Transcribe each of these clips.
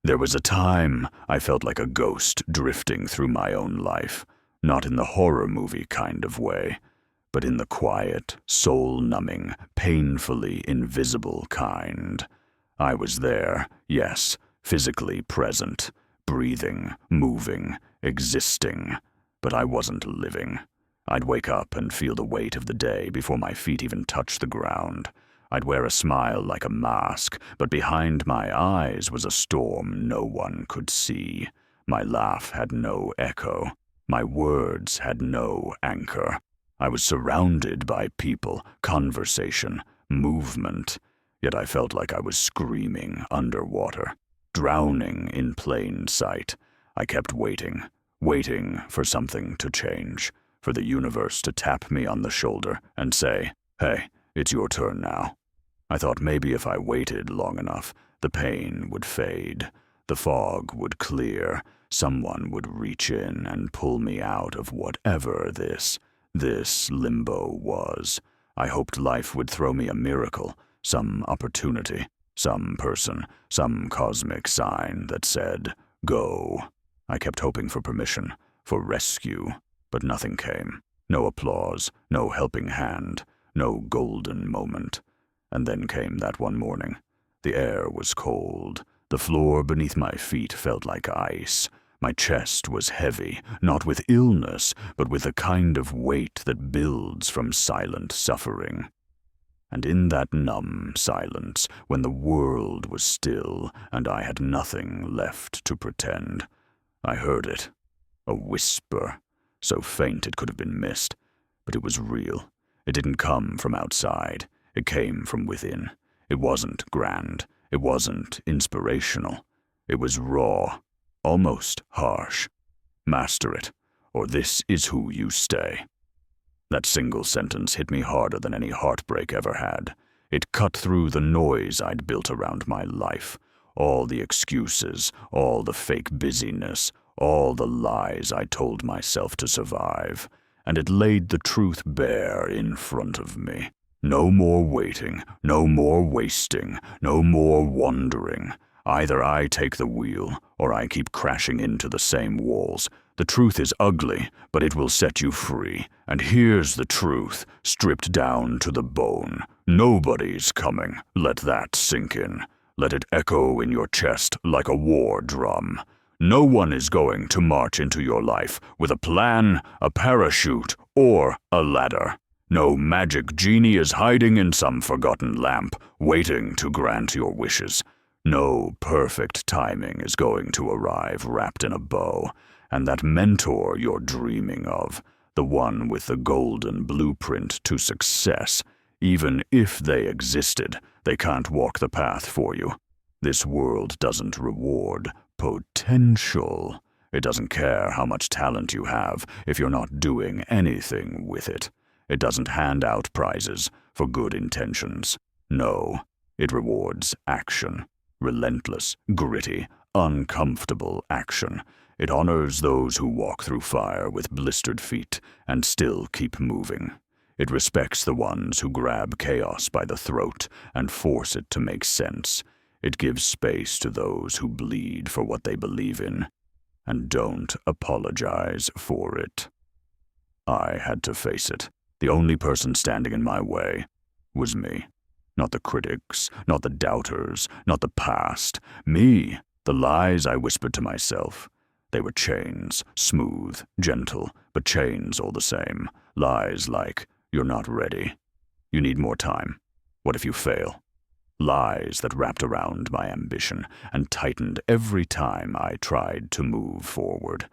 There was a time I felt like a ghost drifting through my own life, not in the horror movie kind of way, but in the quiet, soul-numbing, painfully invisible kind. I was there, yes, physically present, breathing, moving, existing, but I wasn't living. I'd wake up and feel the weight of the day before my feet even touched the ground. I'd wear a smile like a mask, but behind my eyes was a storm no one could see. My laugh had no echo. My words had no anchor. I was surrounded by people, conversation, movement, yet I felt like I was screaming underwater, drowning in plain sight. I kept waiting for something to change, for the universe to tap me on the shoulder and say, "Hey, it's your turn now." I thought maybe if I waited long enough, the pain would fade, the fog would clear, someone would reach in and pull me out of whatever this limbo was. I hoped life would throw me a miracle, some opportunity, some person, some cosmic sign that said, "Go." I kept hoping for permission, for rescue, but nothing came. No applause, no helping hand, no golden moment. And then came that one morning. The air was cold. The floor beneath my feet felt like ice. My chest was heavy, not with illness, but with a kind of weight that builds from silent suffering. And in that numb silence, when the world was still and I had nothing left to pretend, I heard it. A whisper, so faint it could have been missed, but it was real. It didn't come from outside. It came from within. It wasn't grand. It wasn't inspirational. It was raw, almost harsh. Master it, or this is who you stay. That single sentence hit me harder than any heartbreak ever had. It cut through the noise I'd built around my life. All the excuses, all the fake busyness, all the lies I told myself to survive. And it laid the truth bare in front of me. No more waiting, no more wasting, no more wandering. Either I take the wheel, or I keep crashing into the same walls. The truth is ugly, but it will set you free. And here's the truth, stripped down to the bone. Nobody's coming. Let that sink in. Let it echo in your chest like a war drum. No one is going to march into your life with a plan, a parachute, or a ladder. No magic genie is hiding in some forgotten lamp, waiting to grant your wishes. No perfect timing is going to arrive wrapped in a bow, and that mentor you're dreaming of, the one with the golden blueprint to success, even if they existed, they can't walk the path for you. This world doesn't reward potential. It doesn't care how much talent you have if you're not doing anything with it. It doesn't hand out prizes for good intentions. No, it rewards action. Relentless, gritty, uncomfortable action. It honors those who walk through fire with blistered feet and still keep moving. It respects the ones who grab chaos by the throat and force it to make sense. It gives space to those who bleed for what they believe in, and don't apologize for it. I had to face it. The only person standing in my way was me. Not the critics, not the doubters, not the past. Me, the lies I whispered to myself. They were chains, smooth, gentle, but chains all the same. Lies like, "You're not ready. You need more time. What if you fail?" Lies that wrapped around my ambition and tightened every time I tried to move forward.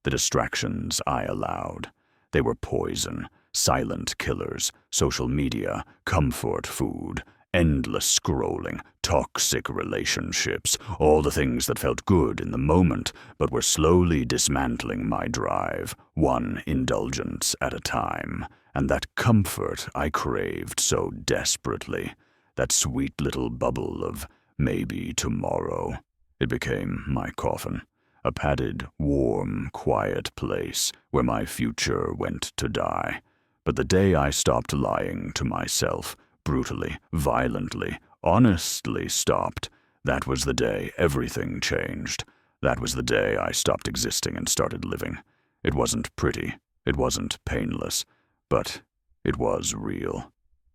The distractions I allowed. They were poison. Silent killers, social media, comfort food, endless scrolling, toxic relationships, all the things that felt good in the moment but were slowly dismantling my drive, one indulgence at a time. And that comfort I craved so desperately, that sweet little bubble of maybe tomorrow, it became my coffin. A padded, warm, quiet place where my future went to die. But the day I stopped lying to myself, brutally, violently, honestly stopped, That was the day everything changed. That was the day I stopped existing and started living. It wasn't pretty, it wasn't painless, but it was real.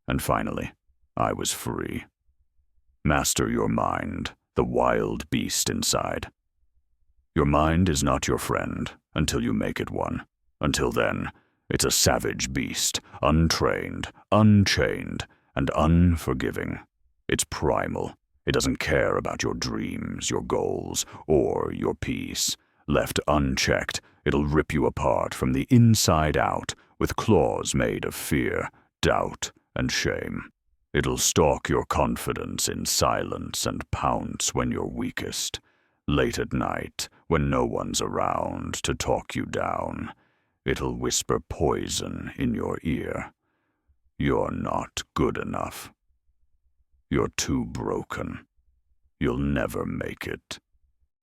And finally, I was free. Master your mind, the wild beast inside. Your mind is not your friend until you make it one. Until then, it's a savage beast, untrained, unchained, and unforgiving. It's primal. It doesn't care about your dreams, your goals, or your peace. Left unchecked, it'll rip you apart from the inside out with claws made of fear, doubt, and shame. It'll stalk your confidence in silence and pounce when you're weakest. Late at night, when no one's around to talk you down, it'll whisper poison in your ear. You're not good enough. You're too broken. You'll never make it.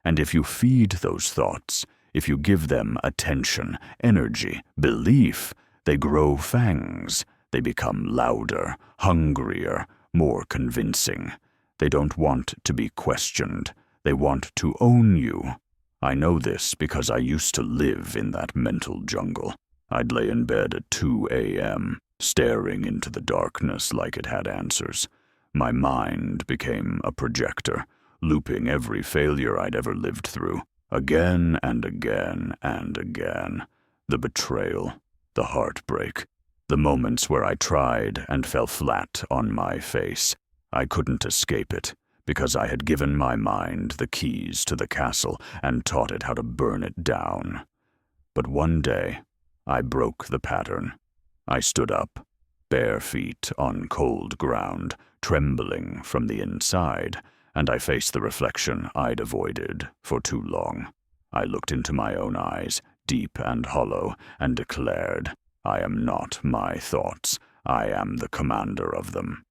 And if you feed those thoughts, if you give them attention, energy, belief, they grow fangs. They become louder, hungrier, more convincing. They don't want to be questioned. They want to own you. I know this because I used to live in that mental jungle. I'd lay in bed at 2 a.m., staring into the darkness like it had answers. My mind became a projector, looping every failure I'd ever lived through, again and again and again. The betrayal, the heartbreak, the moments where I tried and fell flat on my face. I couldn't escape it, because I had given my mind the keys to the castle and taught it how to burn it down. But one day, I broke the pattern. I stood up, bare feet on cold ground, trembling from the inside, and I faced the reflection I'd avoided for too long. I looked into my own eyes, deep and hollow, and declared, I am not my thoughts. I am the commander of them.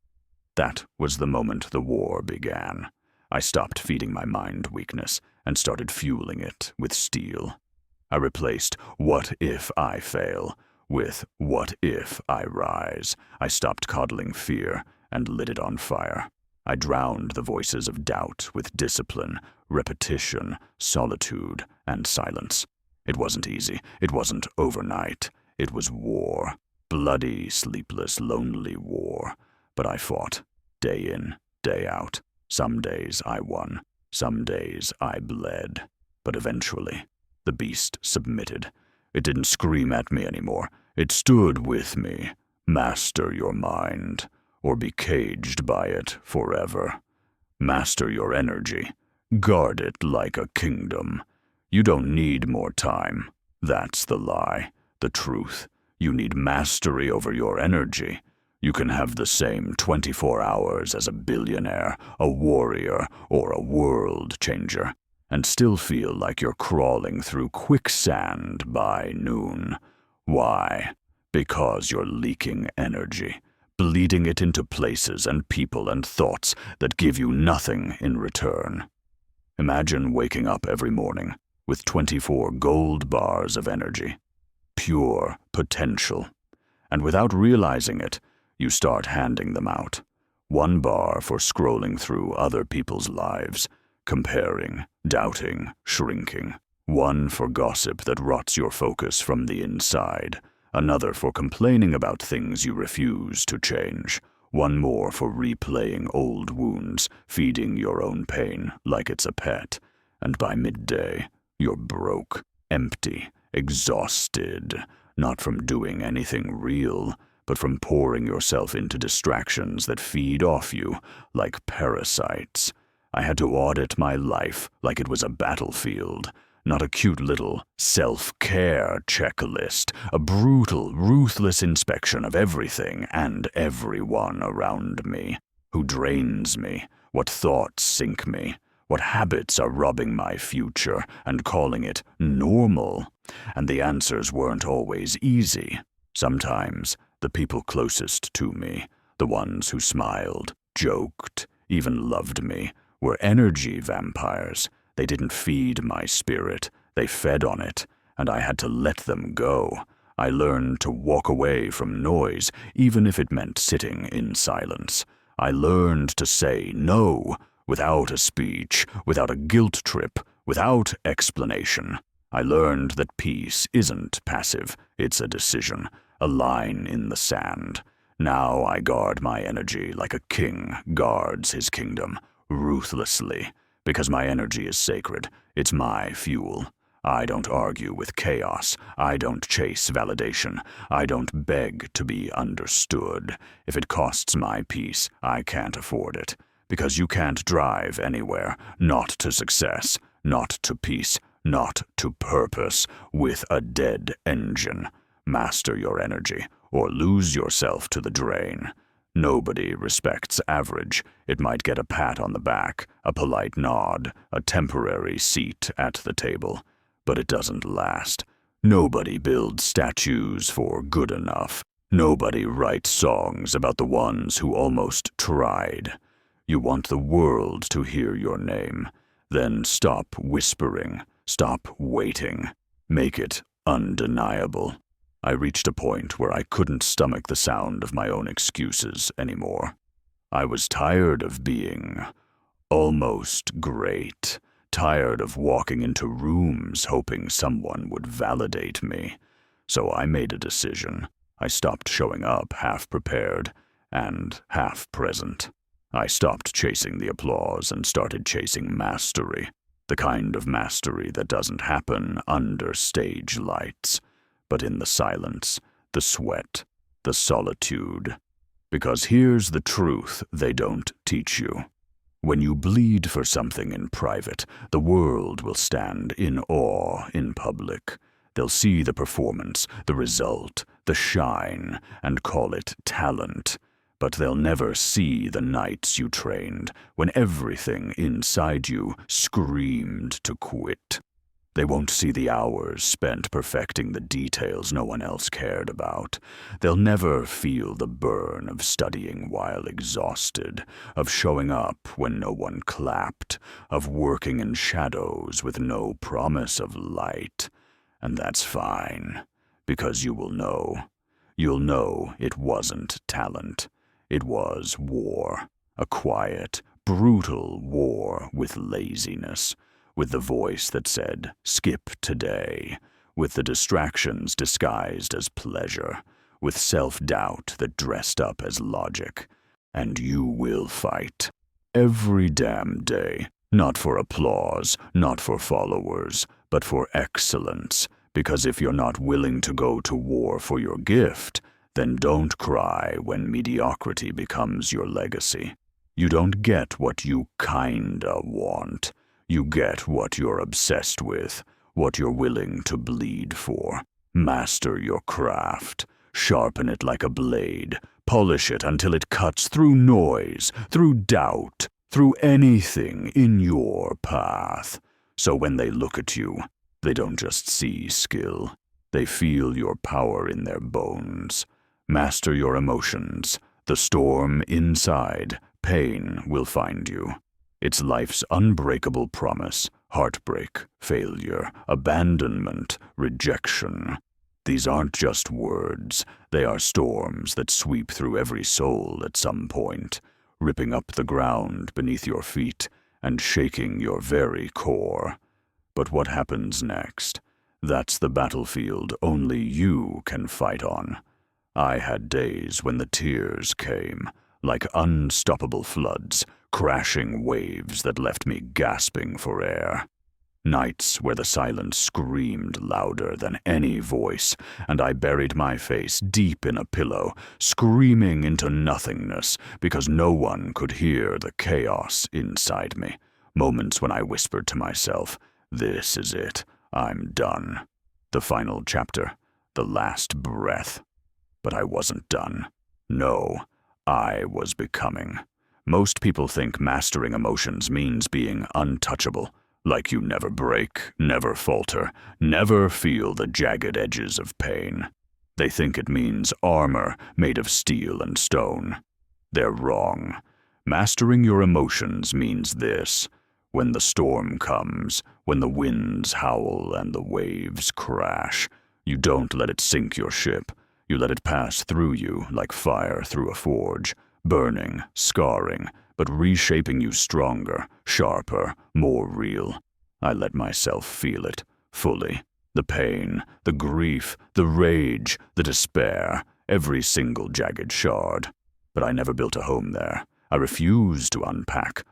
That was the moment the war began. I stopped feeding my mind weakness and started fueling it with steel. I replaced "what if I fail" with "what if I rise." I stopped coddling fear and lit it on fire. I drowned the voices of doubt with discipline, repetition, solitude, and silence. It wasn't easy. It wasn't overnight. It was war. Bloody, sleepless, lonely war. But I fought, day in, day out. Some days I won. Some days I bled. But eventually, the beast submitted. It didn't scream at me anymore. It stood with me. Master your mind, or be caged by it forever. Master your energy. Guard it like a kingdom. You don't need more time. That's the lie. The truth. You need mastery over your energy. You can have the same 24 hours as a billionaire, a warrior, or a world changer, and still feel like you're crawling through quicksand by noon. Why? Because you're leaking energy, bleeding it into places and people and thoughts that give you nothing in return. Imagine waking up every morning with 24 gold bars of energy. Pure potential. And without realizing it, you start handing them out. 1 bar for scrolling through other people's lives, comparing, doubting, shrinking. 1 for gossip that rots your focus from the inside. Another for complaining about things you refuse to change. 1 more for replaying old wounds, feeding your own pain like it's a pet. And by midday, you're broke, empty, exhausted, not from doing anything real, but from pouring yourself into distractions that feed off you like parasites. I had to audit my life like it was a battlefield, not a cute little self-care checklist, a brutal, ruthless inspection of everything and everyone around me. Who drains me? What thoughts sink me? What habits are robbing my future and calling it normal? And the answers weren't always easy. Sometimes the people closest to me, the ones who smiled, joked, even loved me, were energy vampires. They didn't feed my spirit, they fed on it, and I had to let them go. I learned to walk away from noise, even if it meant sitting in silence. I learned to say no without a speech, without a guilt trip, without explanation. I learned that peace isn't passive, it's a decision, a line in the sand. Now I guard my energy like a king guards his kingdom, ruthlessly, because my energy is sacred. It's my fuel. I don't argue with chaos. I don't chase validation. I don't beg to be understood. If it costs my peace, I can't afford it. Because you can't drive anywhere, not to success, not to peace, not to purpose, with a dead engine. Master your energy, or lose yourself to the drain. Nobody respects average. It might get a pat on the back, a polite nod, a temporary seat at the table. But it doesn't last. Nobody builds statues for good enough. Nobody writes songs about the ones who almost tried. You want the world to hear your name. Then stop whispering. Stop waiting. Make it undeniable. I reached a point where I couldn't stomach the sound of my own excuses anymore. I was tired of being almost great. Tired of walking into rooms hoping someone would validate me. So I made a decision. I stopped showing up half prepared and half present. I stopped chasing the applause and started chasing mastery. The kind of mastery that doesn't happen under stage lights, but in the silence, the sweat, the solitude. Because here's the truth they don't teach you. When you bleed for something in private, the world will stand in awe in public. They'll see the performance, the result, the shine, and call it talent. But they'll never see the nights you trained, when everything inside you screamed to quit. They won't see the hours spent perfecting the details no one else cared about. They'll never feel the burn of studying while exhausted, of showing up when no one clapped, of working in shadows with no promise of light. And that's fine, because you will know. You'll know it wasn't talent. It was war, a quiet, brutal war with laziness. With the voice that said, skip today, with the distractions disguised as pleasure, with self-doubt that dressed up as logic. And you will fight. Every damn day. Not for applause, not for followers, but for excellence. Because if you're not willing to go to war for your gift, then don't cry when mediocrity becomes your legacy. You don't get what you kinda want. You get what you're obsessed with, what you're willing to bleed for. Master your craft. Sharpen it like a blade. Polish it until it cuts through noise, through doubt, through anything in your path. So when they look at you, they don't just see skill. They feel your power in their bones. Master your emotions. The storm inside, pain, will find you. It's life's unbreakable promise, heartbreak, failure, abandonment, rejection. These aren't just words. They are storms that sweep through every soul at some point, ripping up the ground beneath your feet and shaking your very core. But what happens next? That's the battlefield only you can fight on. I had days when the tears came, like unstoppable floods, crashing waves that left me gasping for air. Nights where the silence screamed louder than any voice, and I buried my face deep in a pillow, screaming into nothingness because no one could hear the chaos inside me. Moments when I whispered to myself, "This is it. I'm done." The final chapter, the last breath. But I wasn't done. No, I was becoming. Most people think mastering emotions means being untouchable, like you never break, never falter, never feel the jagged edges of pain. They think it means armor made of steel and stone. They're wrong. Mastering your emotions means this: when the storm comes, when the winds howl and the waves crash, you don't let it sink your ship. You let it pass through you like fire through a forge, burning, scarring, but reshaping you stronger, sharper, more real. I let myself feel it, fully. The pain, the grief, the rage, the despair, every single jagged shard. But I never built a home there. I refused to unpack,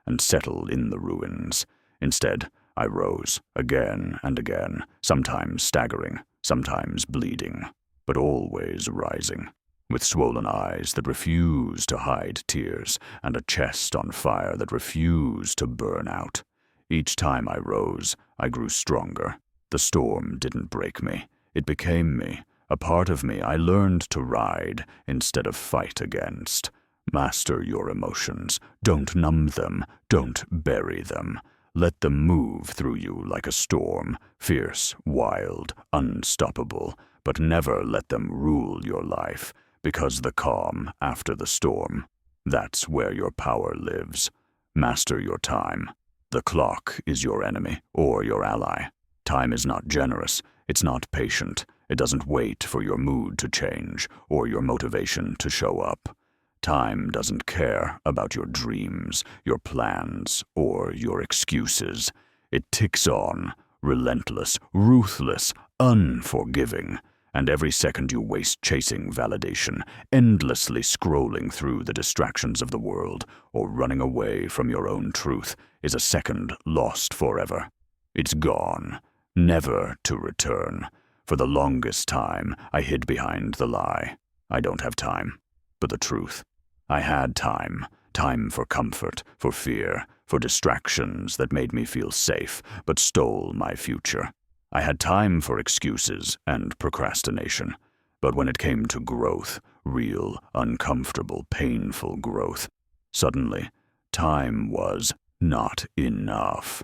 and settle in the ruins. Instead, I rose, again and again, sometimes staggering, sometimes bleeding, but always rising, with swollen eyes that refused to hide tears, and a chest on fire that refused to burn out. Each time I rose, I grew stronger. The storm didn't break me. It became me, a part of me I learned to ride instead of fight against. Master your emotions. Don't numb them. Don't bury them. Let them move through you like a storm, fierce, wild, unstoppable, but never let them rule your life, because the calm after the storm, that's where your power lives. Master your time. The clock is your enemy or your ally. Time is not generous. It's not patient. It doesn't wait for your mood to change or your motivation to show up. Time doesn't care about your dreams, your plans, or your excuses. It ticks on, relentless, ruthless, unforgiving. And every second you waste chasing validation, endlessly scrolling through the distractions of the world, or running away from your own truth, is a second lost forever. It's gone, never to return. For the longest time, I hid behind the lie. I don't have time. But the truth. I had time. Time for comfort, for fear, for distractions that made me feel safe, but stole my future. I had time for excuses and procrastination. But when it came to growth, real, uncomfortable, painful growth, suddenly, time was not enough.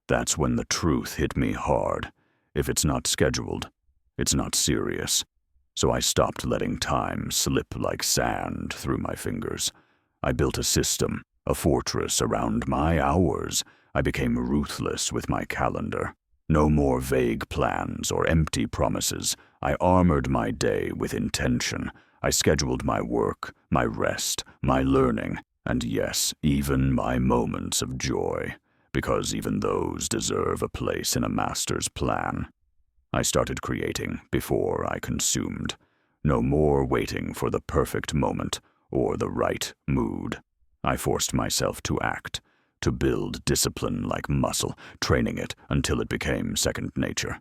That's when the truth hit me hard. If it's not scheduled, it's not serious. So I stopped letting time slip like sand through my fingers. I built a system, a fortress around my hours. I became ruthless with my calendar. No more vague plans or empty promises. I armored my day with intention. I scheduled my work, my rest, my learning, and yes, even my moments of joy, because even those deserve a place in a master's plan. I started creating before I consumed. No more waiting for the perfect moment or the right mood. I forced myself to act, to build discipline like muscle, training it until it became second nature.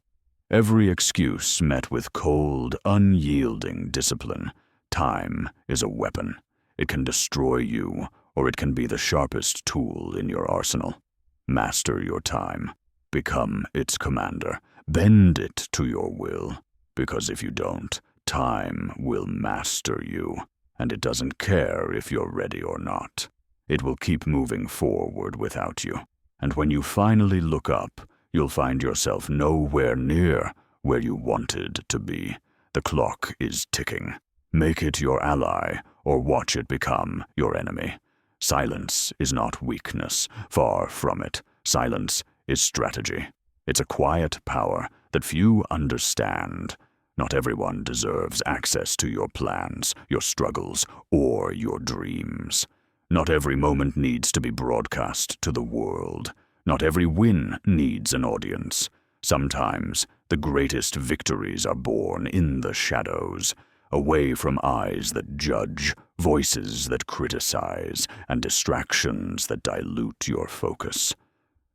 Every excuse met with cold, unyielding discipline. Time is a weapon. It can destroy you, or it can be the sharpest tool in your arsenal. Master your time. Become its commander. Bend it to your will, because if you don't, time will master you, and it doesn't care if you're ready or not. It will keep moving forward without you, and when you finally look up, you'll find yourself nowhere near where you wanted to be. The clock is ticking. Make it your ally, or watch it become your enemy. Silence is not weakness. Far from it. Silence is strategy. It's a quiet power that few understand. Not everyone deserves access to your plans, your struggles, or your dreams. Not every moment needs to be broadcast to the world. Not every win needs an audience. Sometimes the greatest victories are born in the shadows, away from eyes that judge, voices that criticize, and distractions that dilute your focus.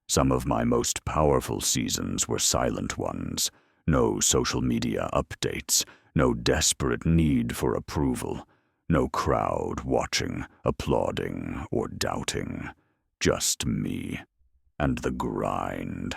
Some of my most powerful seasons were silent ones. No social media updates, no desperate need for approval, no crowd watching, applauding, or doubting. Just me and the grind.